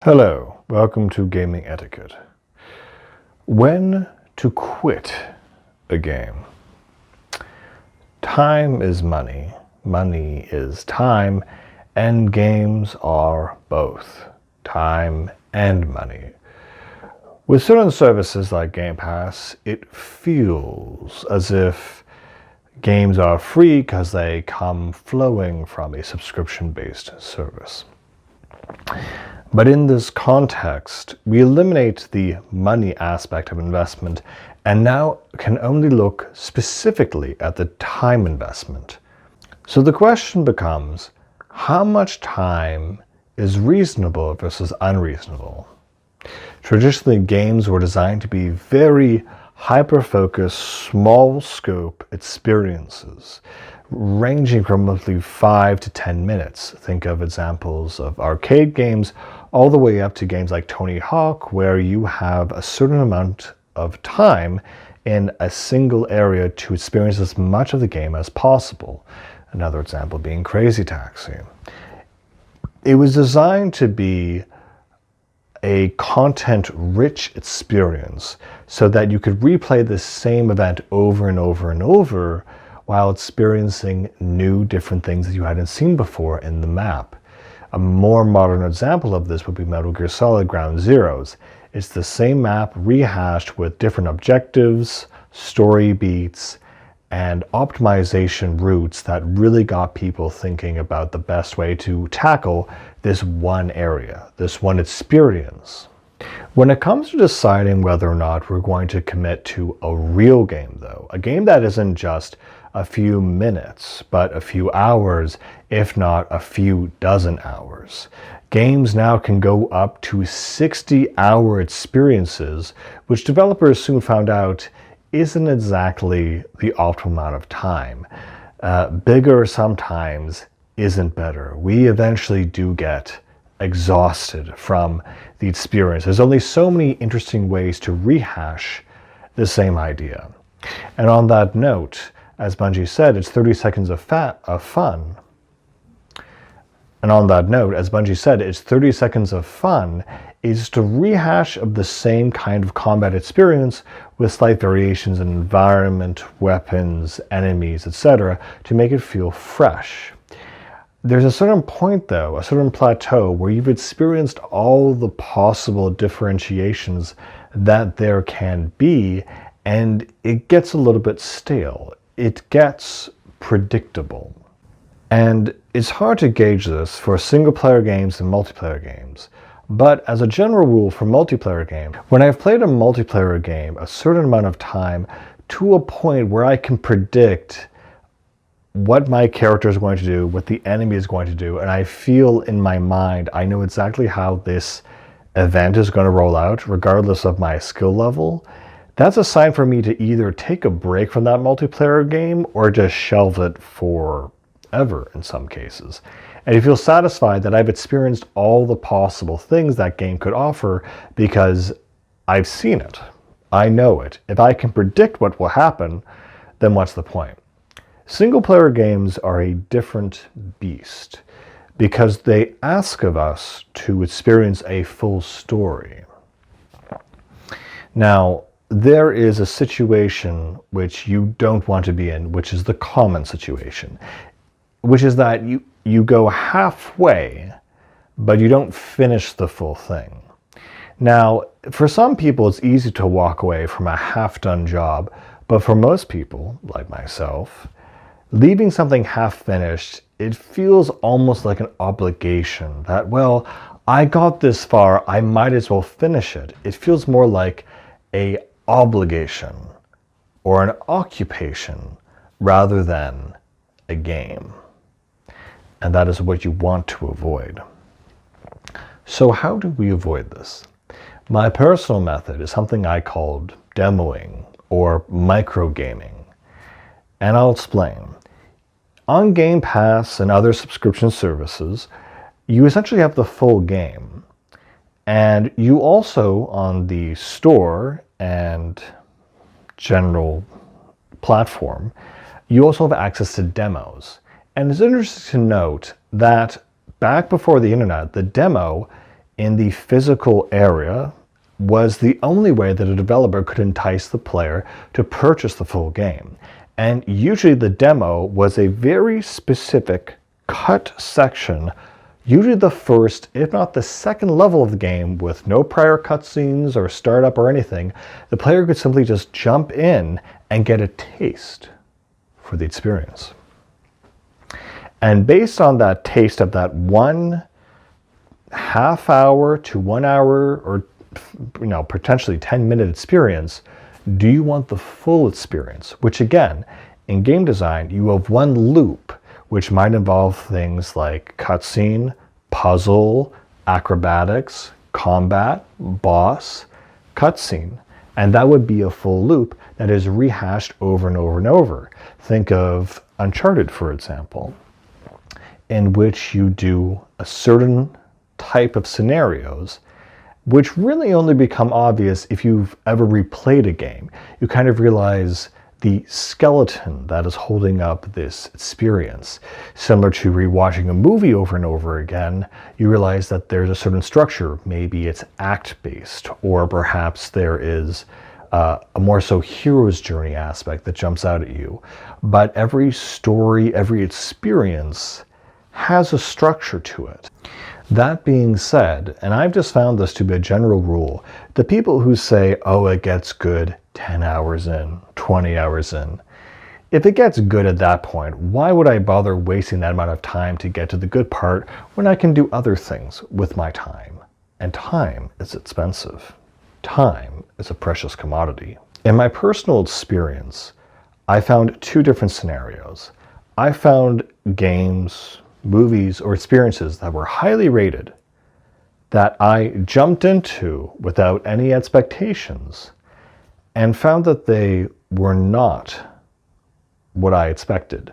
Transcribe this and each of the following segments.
Hello, welcome to Gaming Etiquette. When to quit a game. Time is money, money is time, and games are both time and money. With certain services like Game Pass, it feels as if games are free because they come flowing from a subscription-based service. But in this context, we eliminate the money aspect of investment and now can only look specifically at the time investment. So the question becomes, how much time is reasonable versus unreasonable? Traditionally, games were designed to be very hyper-focused, small-scope experiences, ranging from roughly 5 to 10 minutes. Think of examples of arcade games all the way up to games like Tony Hawk, where you have a certain amount of time in a single area to experience as much of the game as possible. Another example being Crazy Taxi. It was designed to be a content-rich experience so that you could replay the same event over and over and over while experiencing new different things that you hadn't seen before in the map. A more modern example of this would be Metal Gear Solid Ground Zeroes. It's the same map rehashed with different objectives, story beats, and optimization routes that really got people thinking about the best way to tackle this one area, this one experience. When it comes to deciding whether or not we're going to commit to a real game though, a game that isn't just a few minutes, but a few hours, if not a few dozen hours. Games now can go up to 60-hour experiences, which developers soon found out isn't exactly the optimal amount of time. Bigger sometimes isn't better. We eventually do get exhausted from the experience. There's only so many interesting ways to rehash the same idea. And on that note, as Bungie said, it's 30 seconds of fun. And on that note, as Bungie said, it's 30 seconds of fun is to rehash of the same kind of combat experience with slight variations in environment, weapons, enemies, etc. to make it feel fresh. There's a certain point though, a certain plateau where you've experienced all the possible differentiations that there can be, and it gets a little bit stale. It gets predictable. And it's hard to gauge this for single-player games and multiplayer games. But as a general rule for multiplayer games, when I've played a multiplayer game a certain amount of time to a point where I can predict what my character is going to do, what the enemy is going to do, and I feel in my mind, I know exactly how this event is going to roll out, regardless of my skill level, that's a sign for me to either take a break from that multiplayer game or just shelve it forever in some cases. And you feel satisfied that I've experienced all the possible things that game could offer because I've seen it. I know it. If I can predict what will happen, then what's the point? Single-player games are a different beast because they ask of us to experience a full story. Now, there is a situation which you don't want to be in, which is the common situation, which is that you go halfway, but you don't finish the full thing. Now, for some people, it's easy to walk away from a half-done job, but for most people, like myself, leaving something half-finished, it feels almost like an obligation that, well, I got this far, I might as well finish it. It feels more like an obligation or an occupation rather than a game. And that is what you want to avoid. So how do we avoid this? My personal method is something I called demoing or microgaming. And I'll explain. On Game Pass and other subscription services, you essentially have the full game. And you also, on the store and general platform, you also have access to demos. And it's interesting to note that back before the internet, the demo in the physical area was the only way that a developer could entice the player to purchase the full game. And usually the demo was a very specific cut section, usually the first, if not the second level of the game, with no prior cutscenes or startup or anything. The player could simply just jump in and get a taste for the experience. And based on that taste of that 1 half hour to 1 hour, or potentially 10-minute experience, do you want the full experience? Which again, in game design, you have one loop, which might involve things like cutscene, puzzle, acrobatics, combat, boss, cutscene. And that would be a full loop that is rehashed over and over and over. Think of Uncharted, for example, in which you do a certain type of scenarios, which really only become obvious if you've ever replayed a game. You kind of realize the skeleton that is holding up this experience. Similar to rewatching a movie over and over again, you realize that there's a certain structure. Maybe it's act-based, or perhaps there is a more so hero's journey aspect that jumps out at you. But every story, every experience has a structure to it. That being said, and I've just found this to be a general rule, the people who say, oh, it gets good 10 hours in, 20 hours in, if it gets good at that point, why would I bother wasting that amount of time to get to the good part when I can do other things with my time? And time is expensive. Time is a precious commodity. In my personal experience, I found two different scenarios. I found games, movies, or experiences that were highly rated that I jumped into without any expectations and found that they were not what I expected,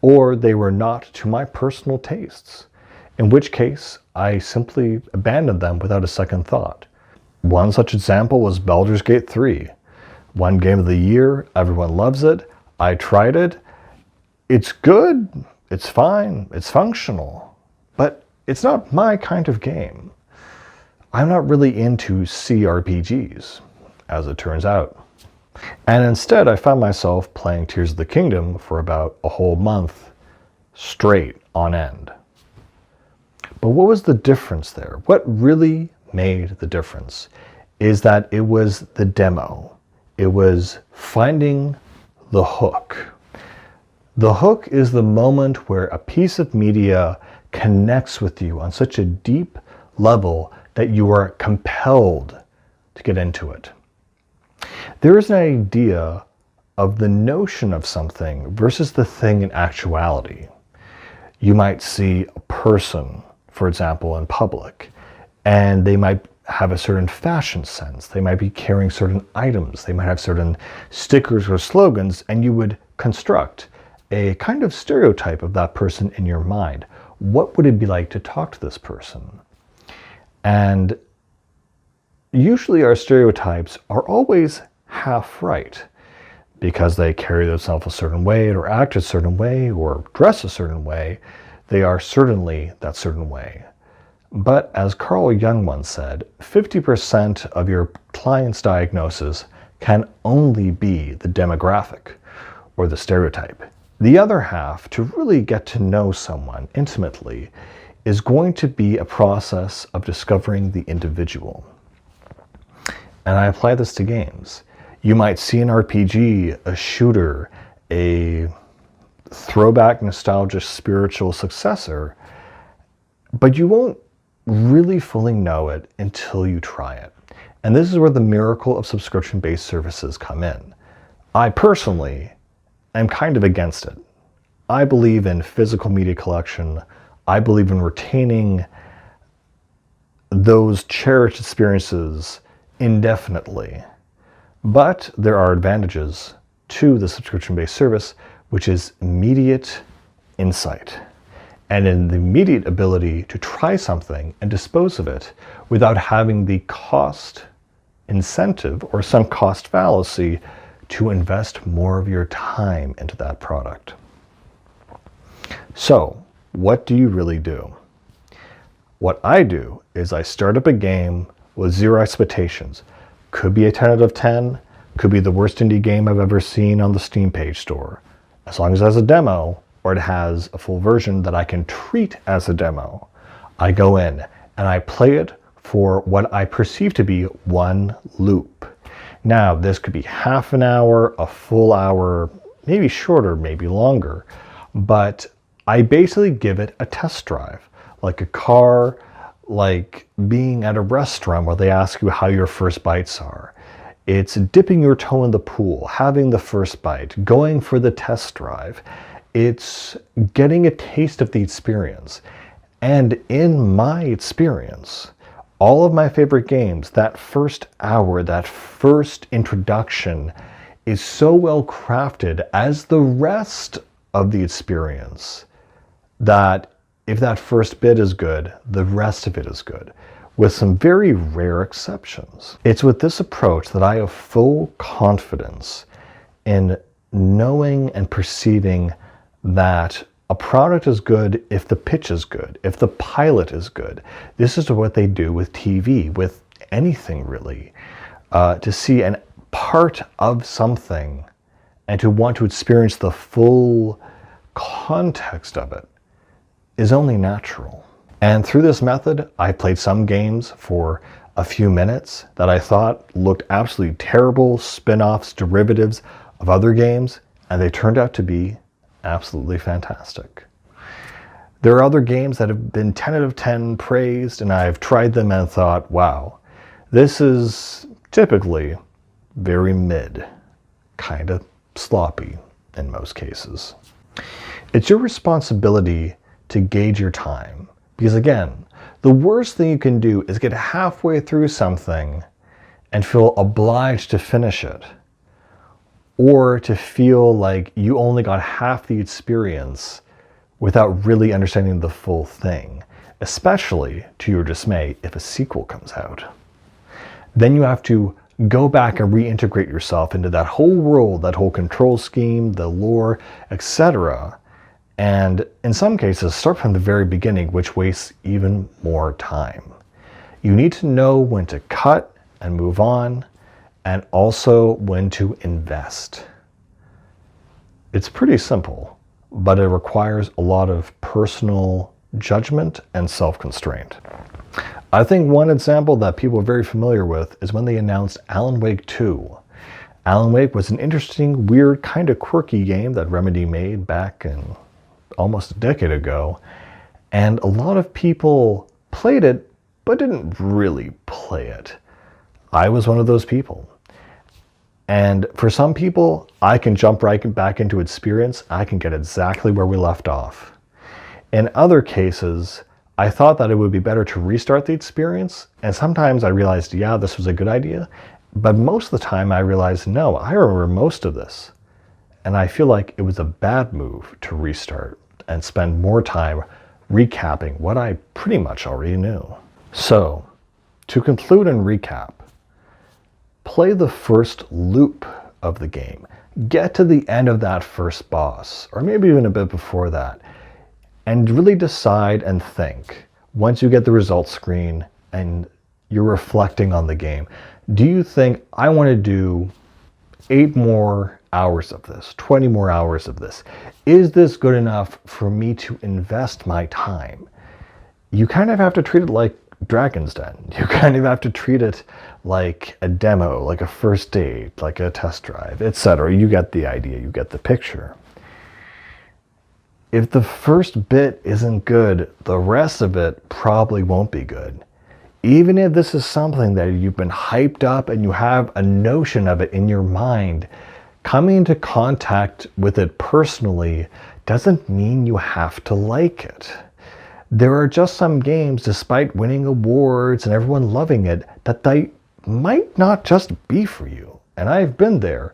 or they were not to my personal tastes, in which case I simply abandoned them without a second thought. One such example was Baldur's Gate 3. One game of the year, everyone loves it. I tried it. It's good. It's fine, it's functional, but it's not my kind of game. I'm not really into CRPGs, as it turns out. And instead, I found myself playing Tears of the Kingdom for about a whole month straight on end. But what was the difference there? What really made the difference is that it was the demo. It was finding the hook. The hook is the moment where a piece of media connects with you on such a deep level that you are compelled to get into it. There is an idea of the notion of something versus the thing in actuality. You might see a person, for example, in public, and they might have a certain fashion sense. They might be carrying certain items. They might have certain stickers or slogans, and you would construct a kind of stereotype of that person in your mind. What would it be like to talk to this person? And usually our stereotypes are always half right, because they carry themselves a certain way, or act a certain way, or dress a certain way. They are certainly that certain way. But as Carl Jung once said, 50% of your client's diagnosis can only be the demographic or the stereotype. The other half, to really get to know someone intimately, is going to be a process of discovering the individual. And I apply this to games. You might see an RPG, a shooter, a throwback, nostalgic, spiritual successor, but you won't really fully know it until you try it. And this is where the miracle of subscription-based services come in. I personally am kind of against it. I believe in physical media collection. I believe in retaining those cherished experiences indefinitely. But there are advantages to the subscription-based service, which is immediate insight and in the immediate ability to try something and dispose of it without having the cost incentive or some cost fallacy to invest more of your time into that product. So, what do you really do? What I do is I start up a game with zero expectations. Could be a 10 out of 10, could be the worst indie game I've ever seen on the Steam page store. As long as it has a demo, or it has a full version that I can treat as a demo, I go in and I play it for what I perceive to be one loop. Now, this could be half an hour, a full hour, maybe shorter, maybe longer, but I basically give it a test drive, like a car, like being at a restaurant where they ask you how your first bites are. It's dipping your toe in the pool, having the first bite, going for the test drive. It's getting a taste of the experience. And in my experience, all of my favorite games, that first hour, that first introduction is so well crafted as the rest of the experience that if that first bit is good, the rest of it is good, with some very rare exceptions. It's with this approach that I have full confidence in knowing and perceiving that a product is good if the pitch is good, if the pilot is good. This is what they do with TV, with anything really. To see a part of something and to want to experience the full context of it is only natural. And through this method, I played some games for a few minutes that I thought looked absolutely terrible, spin-offs, derivatives of other games, and they turned out to be absolutely fantastic. There are other games that have been 10 out of 10 praised, and I've tried them and thought, wow, this is typically very mid, kind of sloppy in most cases. It's your responsibility to gauge your time. Because again, the worst thing you can do is get halfway through something and feel obliged to finish it. Or to feel like you only got half the experience without really understanding the full thing. Especially, to your dismay, if a sequel comes out. Then you have to go back and reintegrate yourself into that whole world, that whole control scheme, the lore, etc. And in some cases, start from the very beginning, which wastes even more time. You need to know when to cut and move on, and also when to invest. It's pretty simple, but it requires a lot of personal judgment and self-constraint. I think one example that people are very familiar with is when they announced Alan Wake 2. Alan Wake was an interesting, weird, kind of quirky game that Remedy made back in almost a decade ago, and a lot of people played it but didn't really play it. I was one of those people. And for some people, I can jump right back into experience. I can get exactly where we left off. In other cases, I thought that it would be better to restart the experience, and sometimes I realized, yeah, this was a good idea, but most of the time I realized, no, I remember most of this. And I feel like it was a bad move to restart and spend more time recapping what I pretty much already knew. So, to conclude and recap, play the first loop of the game. Get to the end of that first boss, or maybe even a bit before that, and really decide and think, once you get the results screen and you're reflecting on the game, do you think, I want to do 8 more hours of this, 20 more hours of this? Is this good enough for me to invest my time? You kind of have to treat it like Dragon's Den. You kind of have to treat it like a demo, like a first date, like a test drive, etc. You get the idea, you get the picture. If the first bit isn't good, the rest of it probably won't be good. Even if this is something that you've been hyped up and you have a notion of it in your mind, coming into contact with it personally doesn't mean you have to like it. There are just some games, despite winning awards and everyone loving it, that they might not just be for you. And I've been there.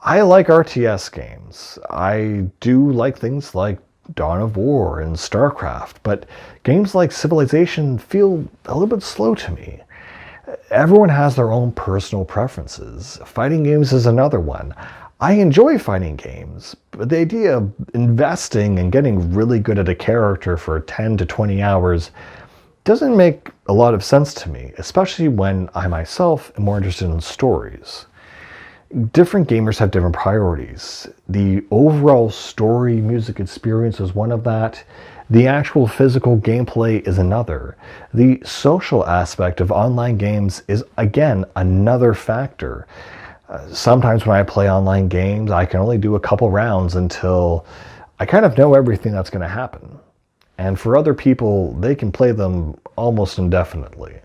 I like RTS games. I do like things like Dawn of War and StarCraft, but games like Civilization feel a little bit slow to me. Everyone has their own personal preferences. Fighting games is another one. I enjoy fighting games, but the idea of investing and getting really good at a character for 10 to 20 hours doesn't make a lot of sense to me, especially when I myself am more interested in stories. Different gamers have different priorities. The overall story music experience is one of that. The actual physical gameplay is another. The social aspect of online games is, again, another factor. Sometimes when I play online games, I can only do a couple rounds until I kind of know everything that's going to happen. And for other people, they can play them almost indefinitely.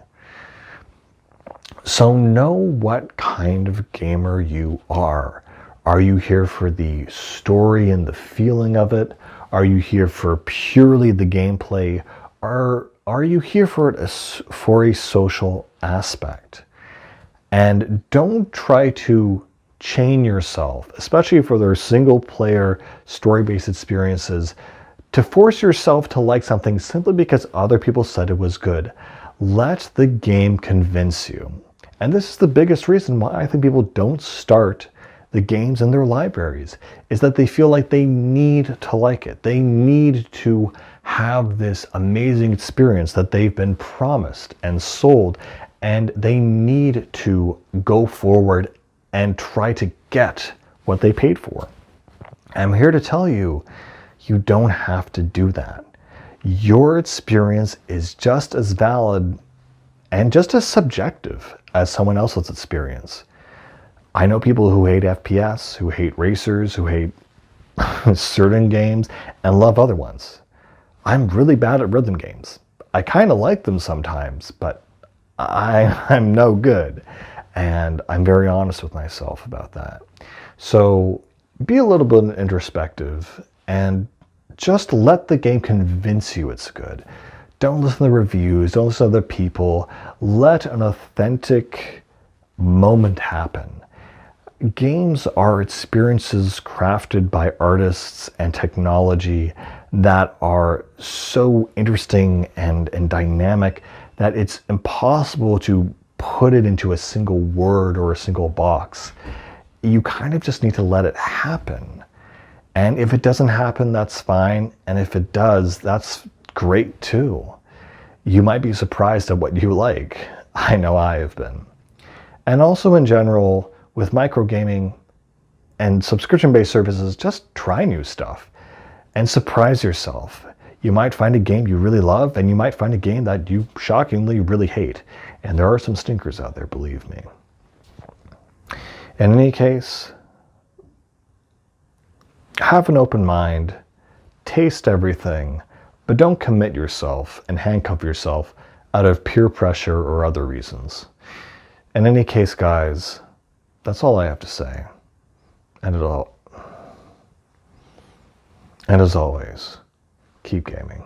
So know what kind of gamer you are. Are you here for the story and the feeling of it? Are you here for purely the gameplay? Or are you here for a social aspect? And don't try to chain yourself, especially for their single player story-based experiences, to force yourself to like something simply because other people said it was good. Let the game convince you. And this is the biggest reason why I think people don't start the games in their libraries, is that they feel like they need to like it. They need to have this amazing experience that they've been promised and sold, and they need to go forward and try to get what they paid for. I'm here to tell you, you don't have to do that. Your experience is just as valid and just as subjective as someone else's experience. I know people who hate FPS, who hate racers, who hate certain games, and love other ones. I'm really bad at rhythm games. I kind of like them sometimes, but I'm no good. And I'm very honest with myself about that. So be a little bit introspective and just let the game convince you it's good. Don't listen to the reviews, don't listen to other people. Let an authentic moment happen. Games are experiences crafted by artists and technology that are so interesting and dynamic that it's impossible to put it into a single word or a single box. You kind of just need to let it happen. And if it doesn't happen, that's fine. And if it does, that's great too. You might be surprised at what you like. I know I have been. And also in general, with microgaming and subscription-based services, just try new stuff and surprise yourself. You might find a game you really love, and you might find a game that you shockingly really hate. And there are some stinkers out there, believe me. In any case, have an open mind, taste everything, but don't commit yourself and handcuff yourself out of peer pressure or other reasons. In any case, guys, that's all I have to say. And as always, keep gaming.